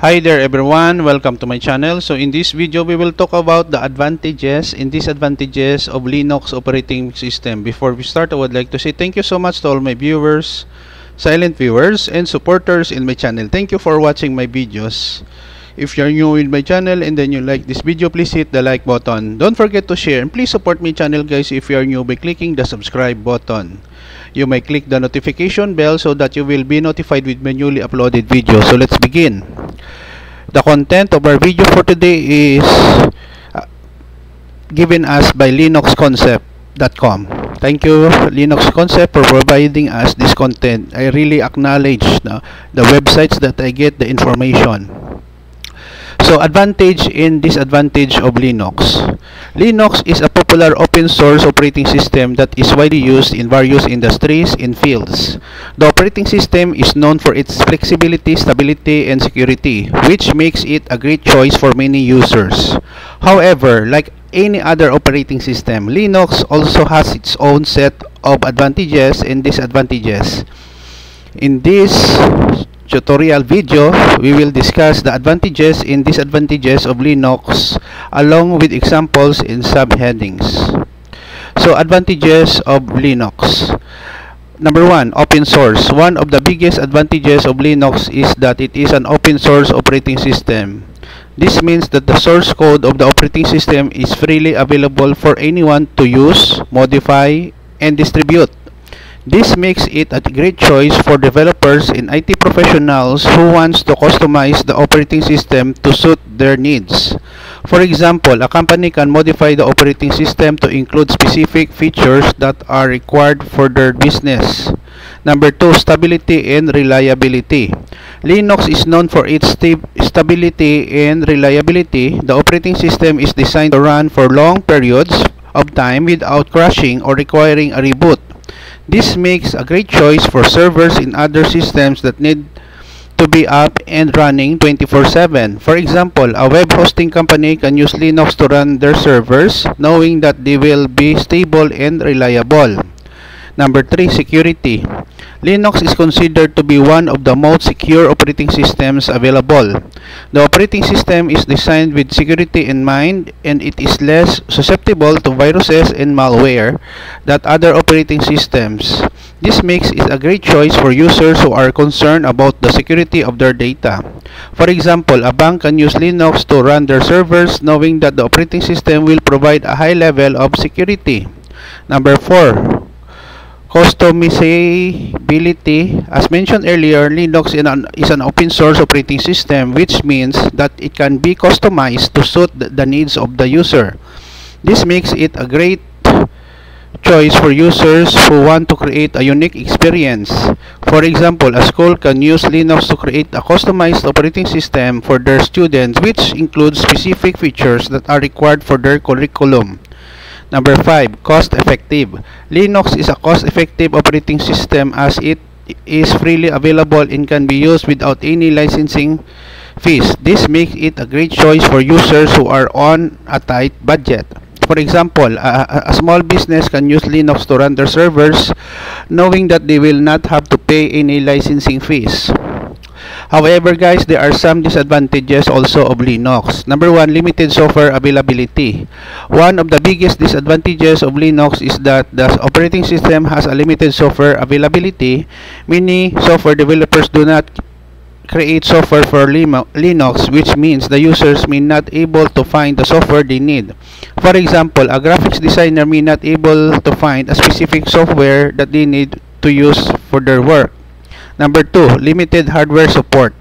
Hi there everyone, welcome to my channel. So in this video we will talk about the advantages and disadvantages of Linux operating system. Before we start, I would like to say thank you so much to all my viewers, silent viewers and supporters in my channel. Thank you for watching my videos. If you're new in my channel and then you like this video, please hit the like button. Don't forget to share and please support my channel guys if you are new by clicking the subscribe button. You may click the notification bell so that you will be notified with my newly uploaded videos. So let's begin. The content of our video for today is given us by linuxconcept.com. Thank you Linux Concept for providing us this content. I really acknowledge the websites that I get the information. So advantage and disadvantage of Linux. Linux is a popular open source operating system that is widely used in various industries and fields. The operating system is known for its flexibility, stability, and security, which makes it a great choice for many users. However, like any other operating system, Linux also has its own set of advantages and disadvantages. In this tutorial video, we will discuss the advantages and disadvantages of Linux along with examples and subheadings. So, advantages of Linux. Number 1, open source. One of the biggest advantages of Linux is that it is an open source operating system. This means that the source code of the operating system is freely available for anyone to use, modify, and distribute. This makes it a great choice for developers and IT professionals who wants to customize the operating system to suit their needs. For example, a company can modify the operating system to include specific features that are required for their business. Number 2, stability and reliability. Linux is known for its stability and reliability. The operating system is designed to run for long periods of time without crashing or requiring a reboot. This makes a great choice for servers in other systems that need to be up and running 24/7. For example, a web hosting company can use Linux to run their servers, knowing that they will be stable and reliable. Number 3, security. Linux is considered to be one of the most secure operating systems available. The operating system is designed with security in mind, and it is less susceptible to viruses and malware than other operating systems. This makes it a great choice for users who are concerned about the security of their data. For example, a bank can use Linux to run their servers, knowing that the operating system will provide a high level of security. Number 4, customizability. As mentioned earlier, Linux is an open source operating system, which means that it can be customized to suit the needs of the user. This makes it a great choice for users who want to create a unique experience. For example, a school can use Linux to create a customized operating system for their students, which includes specific features that are required for their curriculum. Number 5, cost-effective. Linux is a cost-effective operating system as it is freely available and can be used without any licensing fees. This makes it a great choice for users who are on a tight budget. For example, a small business can use Linux to run their servers, knowing that they will not have to pay any licensing fees. However guys, there are some disadvantages also of Linux. Number 1, limited software availability. One of the biggest disadvantages of Linux is that the operating system has a limited software availability. Many software developers do not create software for Linux, which means the users may not able to find the software they need. For example, a graphics designer may not able to find a specific software that they need to use for their work. Number 2, limited hardware support.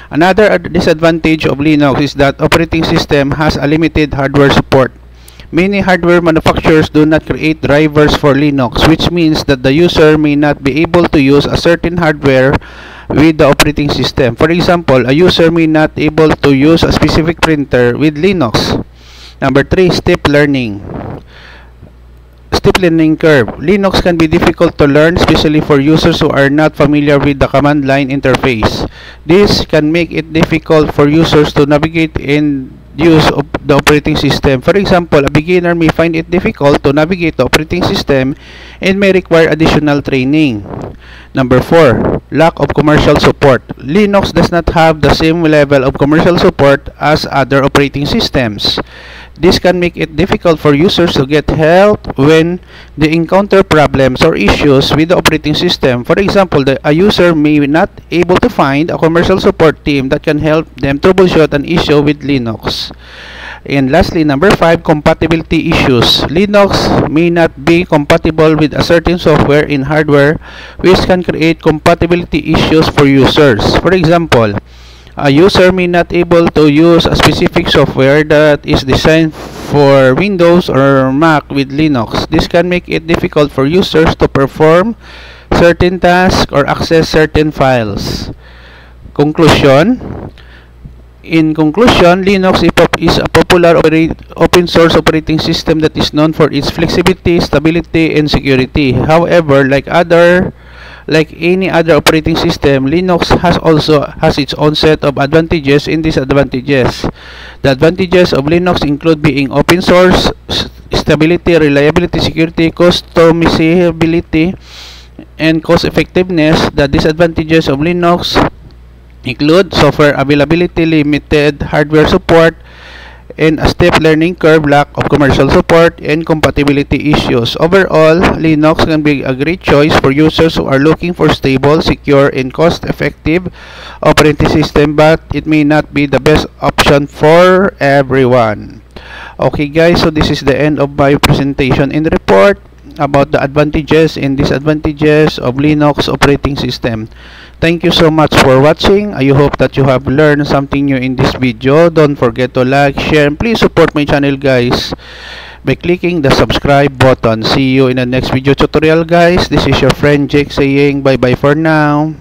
Another disadvantage of Linux is that operating system has a limited hardware support. Many hardware manufacturers do not create drivers for Linux, which means that the user may not be able to use a certain hardware with the operating system. For example, a user may not able to use a specific printer with Linux. Number 3, steep learning curve. Linux can be difficult to learn, especially for users who are not familiar with the command line interface. This can make it difficult for users to navigate in use of the operating system. For example, a beginner may find it difficult to navigate the operating system and may require additional training. Number 4, lack of commercial support. Linux does not have the same level of commercial support as other operating systems. This can make it difficult for users to get help when they encounter problems or issues with the operating system. For example, a user may not able to find a commercial support team that can help them troubleshoot an issue with Linux. And lastly, number 5, compatibility issues. Linux may not be compatible with a certain software in hardware, which can create compatibility issues for users. For example, a user may not able to use a specific software that is designed for Windows or Mac with Linux. This can make it difficult for users to perform certain tasks or access certain files. In conclusion, Linux is a popular open source operating system that is known for its flexibility, stability, and security. However, like any other operating system, Linux has its own set of advantages and disadvantages. The advantages of Linux include being open source, stability, reliability, security, customizability, and cost effectiveness. The disadvantages of Linux include software availability, limited hardware support, and a steep learning curve, lack of commercial support, and compatibility issues. Overall, Linux can be a great choice for users who are looking for stable, secure, and cost-effective operating system, but it may not be the best option for everyone. Okay guys, so this is the end of my presentation and report about the advantages and disadvantages of Linux operating system. Thank you so much for watching. I hope that you have learned something new in this video. Don't forget to like, share, and please support my channel guys by clicking the subscribe button. See you in the next video tutorial guys. This is your friend Jake saying bye bye for now.